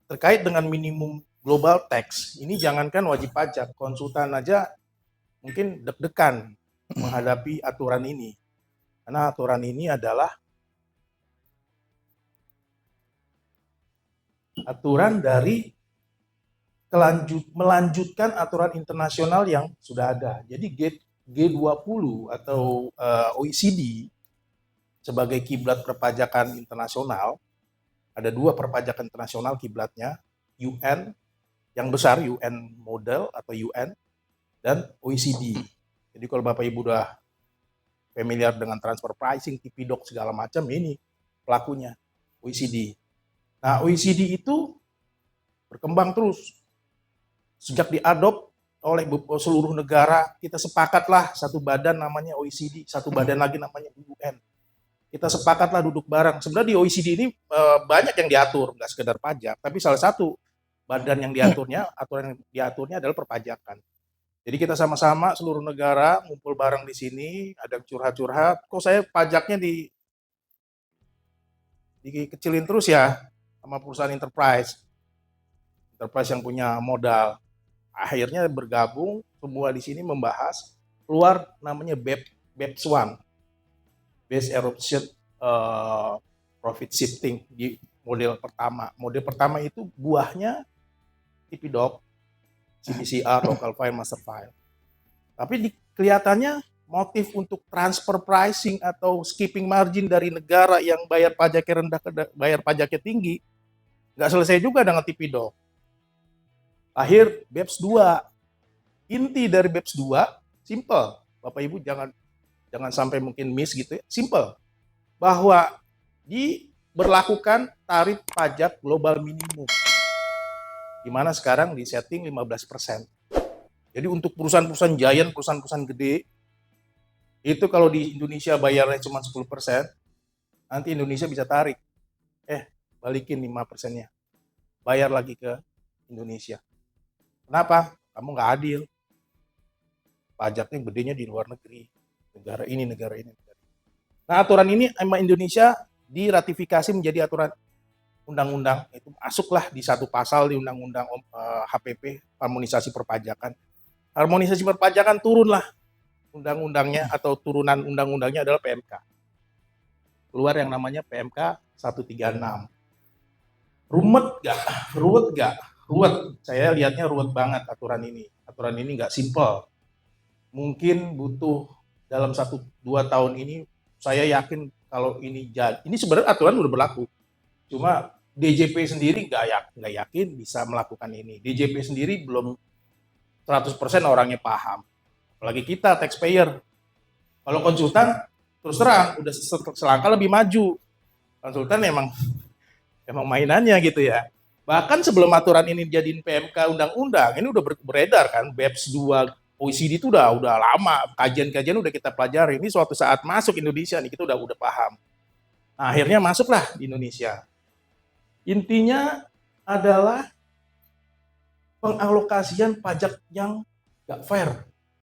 terkait dengan minimum global tax, ini jangankan wajib pajak, konsultan aja mungkin deg-degan menghadapi aturan ini. Karena aturan ini adalah aturan dari melanjutkan aturan internasional yang sudah ada. Jadi G20 atau OECD sebagai kiblat perpajakan internasional, ada dua perpajakan internasional kiblatnya, UN yang besar, UN model atau UN, dan OECD. Jadi kalau Bapak Ibu udah familiar dengan transfer pricing, TP-Doc segala macam, ini pelakunya OECD. Nah, OECD itu berkembang terus. Sejak diadop oleh seluruh negara, kita sepakatlah satu badan namanya OECD, satu badan lagi namanya UN. Kita sepakatlah duduk bareng. Sebenarnya di OECD ini banyak yang diatur, nggak sekedar pajak, tapi salah satu badan yang diaturnya, aturan yang diaturnya adalah perpajakan. Jadi kita sama-sama seluruh negara ngumpul bareng di sini, ada curhat-curhat, kok saya pajaknya dikecilin terus ya sama perusahaan enterprise yang punya modal. Akhirnya bergabung semua di sini membahas, keluar namanya BEPS 1, Base Erosion Profit Shifting di model pertama. Model pertama itu buahnya TP-Doc, CBCR, Local File, Master File. Tapi kelihatannya motif untuk transfer pricing atau skipping margin dari negara yang bayar pajaknya rendah ke bayar pajaknya tinggi, nggak selesai juga dengan TP-Doc. Lahir BEPS 2. Inti dari BEPS 2, simple. Bapak Ibu jangan sampai mungkin miss gitu ya. Simple. Bahwa diberlakukan tarif pajak global minimum. Di mana sekarang di setting 15%. Jadi untuk perusahaan-perusahaan giant, perusahaan-perusahaan gede, itu kalau di Indonesia bayarnya cuma 10%, nanti Indonesia bisa tarik. Balikin 5%-nya. Bayar lagi ke Indonesia. Kenapa? Kamu nggak adil. Pajaknya gedenya di luar negeri. Negara ini, negara ini. Nah, aturan ini sama Indonesia diratifikasi menjadi aturan undang-undang. Itu masuklah di satu pasal di undang-undang HPP, harmonisasi perpajakan. Harmonisasi perpajakan turunlah undang-undangnya atau turunan undang-undangnya adalah PMK. Keluar yang namanya PMK 136. Ruwet gak? Ruwet. Saya lihatnya ruwet banget aturan ini. Aturan ini nggak simple. Mungkin butuh dalam 1-2 tahun ini, saya yakin kalau ini jadi. Ini sebenarnya aturan udah berlaku. Cuma DJP sendiri nggak yakin bisa melakukan ini. DJP sendiri belum 100% orangnya paham. Apalagi kita taxpayer. Kalau konsultan terus terang udah selangkah lebih maju. Konsultan emang mainannya gitu ya. Bahkan sebelum aturan ini jadiin PMK undang-undang, ini udah beredar kan, BEPS 2 OECD itu udah lama, kajian-kajian udah kita pelajari. Ini suatu saat masuk Indonesia nih, kita udah paham. Nah, akhirnya masuklah di Indonesia. Intinya adalah pengalokasian pajak yang gak fair.